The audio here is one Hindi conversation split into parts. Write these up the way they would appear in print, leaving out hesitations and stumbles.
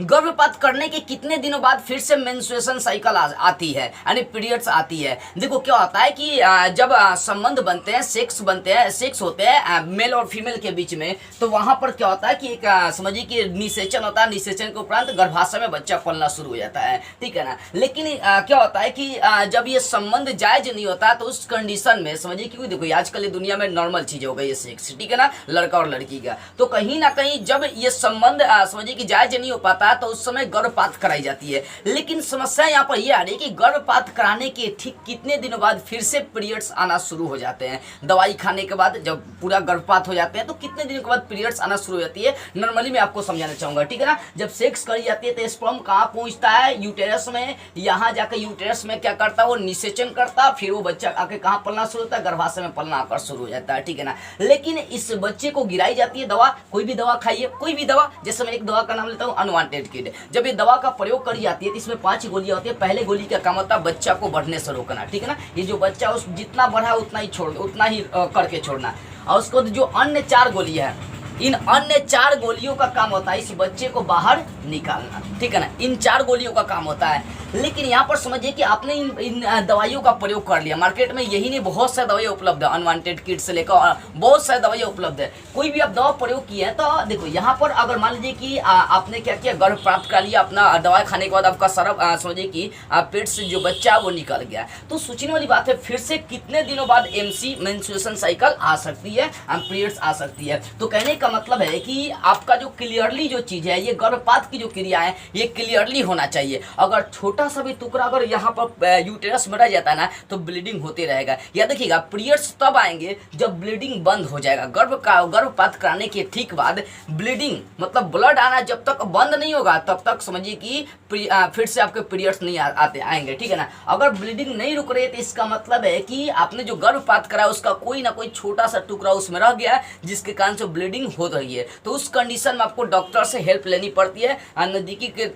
गर्भपात करने के कितने दिनों बाद फिर से मेंस्ट्रुएशन साइकिल आती है, यानी पीरियड्स आती है। देखो क्या होता है कि जब संबंध बनते हैं, सेक्स होते हैं मेल और फीमेल के बीच में, तो वहां पर क्या होता है कि एक समझिए कि निषेचन होता है। निषेचन के उपरांत गर्भाशय में बच्चा पलना शुरू हो जाता है, ठीक है ना। लेकिन क्या होता है कि जब ये संबंध जायज नहीं होता तो उस कंडीशन में समझिए, क्योंकि देखो आजकल दुनिया में नॉर्मल चीज हो गई है सेक्स, ठीक है ना, लड़का और लड़की का। तो कहीं ना कहीं जब ये संबंध समझिए कि जायज नहीं हो पाता तो उस समय गर्भपात कराई जाती है। लेकिन समस्या यहाँ पर यह आ रही है कि गर्भपात कराने के ठीक कितने दिनों बाद फिर से पीरियड्स आना शुरू हो जाते हैं। दवाई खाने के बाद जब पूरा गर्भपात हो जाते हैं तो कितने दिनों के बाद पीरियड्स आना शुरू हो जाती है, नॉर्मली मैं आपको समझाना चाहूंगा, ठीक है ना। जब सेक्स करी जाती है तो स्पर्म कहाँ पहुंचता है, यूटेरस में। यहाँ जाकर यूटेरस में क्या करता है, वो निषेचन करता, फिर वो बच्चा आके कहाँ पलना शुरू होता है, गर्भाशय में पलना आकर शुरू हो जाता है, ठीक है ना। लेकिन इस बच्चे को गिराई जाती है दवा, कोई भी दवा खाइए, कोई भी दवा, जैसे मैं एक दवा का नाम लेता हूँ अनवांटेड किड। जब ये दवा का प्रयोग करी जाती है तो इसमें 5 गोलियां होती है। पहले गोली का काम होता है बच्चा को बढ़ने से रोकना, ठीक है ना। ये जो बच्चा उस जितना बढ़ा उतना ही करके छोड़ना। और उसको जो अन्य 4 गोलियां हैं, इन अन्य 4 गोलियों का काम होता है इस बच्चे को बाहर निकालना, ठीक है ना। इन 4 गोलियों का काम होता है। लेकिन यहाँ पर समझिए कि आपने इन दवाइयों का प्रयोग कर लिया। मार्केट में यही नहीं, बहुत सारी दवाइयाँ उपलब्ध है, अनवांटेड किड से लेकर बहुत सारी दवाइयाँ उपलब्ध है। कोई भी आप दवा प्रयोग किए हैं तो देखो यहाँ पर अगर मान लीजिए कि आपने क्या किया, गर्भ प्राप्त कर लिया, अपना दवा खाने के बाद आपका सारा समझिए कि पेट से जो बच्चा वो निकल गया, तो सोचने वाली बात है फिर से कितने दिनों बाद एमसी मेंस्ट्रुएशन साइकिल आ सकती है, पीरियड्स आ सकती है। तो कहने का मतलब है कि आपका जो क्लियरली जो चीज है, ये गर्भपात की जो क्रिया है ये क्लियरली होना चाहिए। अगर छोटा सा भी टुकड़ा अगर यहाँ पर यूटेरस में रह जाता है ना तो ब्लीडिंग होते रहेगा। या देखिएगा पीरियड्स तब आएंगे जब ब्लीडिंग बंद हो जाएगा। गर्भपात कराने के ठीक बाद ब्लीडिंग मतलब ब्लड आना जब तक बंद नहीं होगा तब तक समझिए कि फिर से आपके पीरियड्स नहीं आएंगे, ठीक है ना। अगर ब्लीडिंग नहीं रुक रही है तो इसका मतलब है कि आपने जो गर्भपात करा उसका कोई ना कोई छोटा सा टुकड़ा उसमें रह गया जिसके कारण से ब्लीडिंग हो रही है। तो उस कंडीशन में आपको डॉक्टर से हेल्प लेनी पड़ती है। नजदीकी के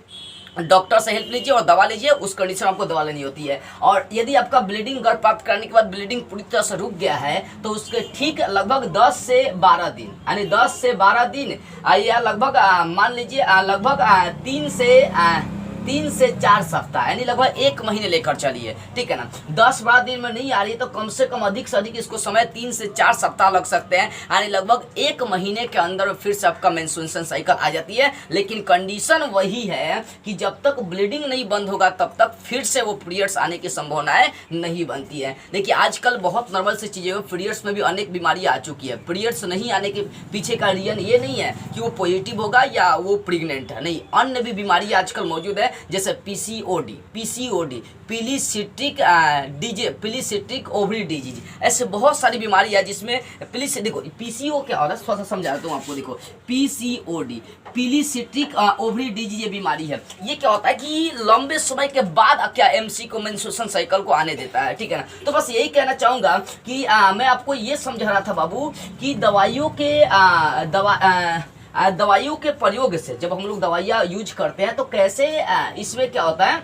डॉक्टर से हेल्प लीजिए और दवा लीजिए, उस कंडीशन में आपको दवा लेनी होती है। और यदि आपका ब्लीडिंग गर्भपात करने के बाद ब्लीडिंग पूरी तरह से रुक गया है तो उसके ठीक लगभग 10 से 12 दिन, यानी 10 से 12 दिन या लगभग मान लीजिए लगभग 3 से 4 सप्ताह, यानी लगभग 1 महीने लेकर चलिए, ठीक है ना। 10-12 दिन में नहीं आ रही तो कम से कम अधिक से अधिक इसको समय 3 से 4 सप्ताह लग सकते हैं, यानी लगभग 1 महीने के अंदर फिर से आपका मेंस्ट्रुएशन साइकिल आ जाती है। लेकिन कंडीशन वही है कि जब तक ब्लीडिंग नहीं बंद होगा तब तक फिर से वो पीरियड्स आने की संभावनाएं नहीं बनती है। देखिए आजकल बहुत नॉर्मल सी चीजें हैं, पीरियड्स में भी अनेक बीमारियां आ चुकी है। पीरियड्स नहीं आने के पीछे का रीजन ये नहीं है कि वो पॉजिटिव होगा या वो प्रेग्नेंट है, नहीं, अन्य भी बीमारी आजकल मौजूद है, जैसे पीसीओडी, पॉलीसिस्टिक ओवरी डिजीज, ऐसे बहुत सारी बीमारी है जिसमें देखो पीसीओ क्या होता है, थोड़ा सा समझाता हूँ आपको। देखो पीसीओडी, पॉलीसिस्टिक ओवरी डिजीज ये बीमारी है। ये क्या होता है कि लंबे समय के बाद क्या एमसी को मेंस्ट्रुएशन साइकिल को आने देता है, ठीक है ना। तो बस यही कहना चाहूंगा कि मैं आपको ये समझा रहा था बाबू कि दवाइयों के प्रयोग से जब हम लोग दवाइयाँ यूज करते हैं तो कैसे इसमें क्या होता है,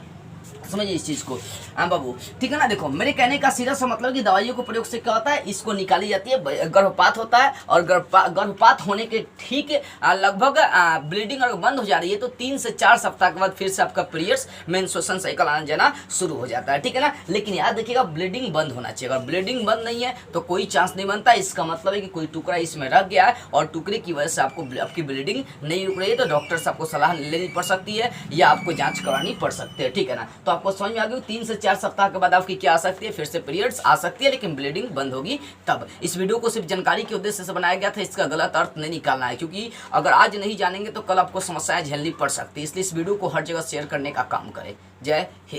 समझिए इस चीज को बाबू, ठीक है ना। देखो मेरे कहने का सीधा सा मतलब कि दवाइयों के प्रयोग से क्या होता है, इसको निकाली जाती है, गर्भपात होता है और गर्भपात होने के ठीक लगभग ब्लीडिंग अगर बंद हो जा रही है तो 3 से 4 सप्ताह के बाद फिर से आपका पीरियड्स मेंस्ट्रुएशन साइकिल आना जाना शुरू हो जाता है, ठीक है ना। लेकिन याद रखिएगा ब्लीडिंग बंद होना चाहिए। अगर ब्लीडिंग बंद नहीं है तो कोई चांस नहीं बनता। इसका मतलब है कि कोई टुकड़ा इसमें रह गया है और टुकड़े की वजह से आपकी ब्लीडिंग नहीं रुक रही है तो डॉक्टर से आपको सलाह लेनी पड़ सकती है या आपको जाँच करानी पड़ सकती है, ठीक है ना। तो आपको समझ में आ गई 3 से 4 सप्ताह के बाद आपकी क्या आ सकती है, फिर से पीरियड्स आ सकती है, लेकिन ब्लीडिंग बंद होगी तब। इस वीडियो को सिर्फ जानकारी के उद्देश्य से बनाया गया था, इसका गलत अर्थ नहीं निकालना है, क्योंकि अगर आज नहीं जानेंगे तो कल आपको समस्याएं झेलनी पड़ सकती है। इसलिए इस वीडियो को हर जगह शेयर करने का काम करें। जय हिंद।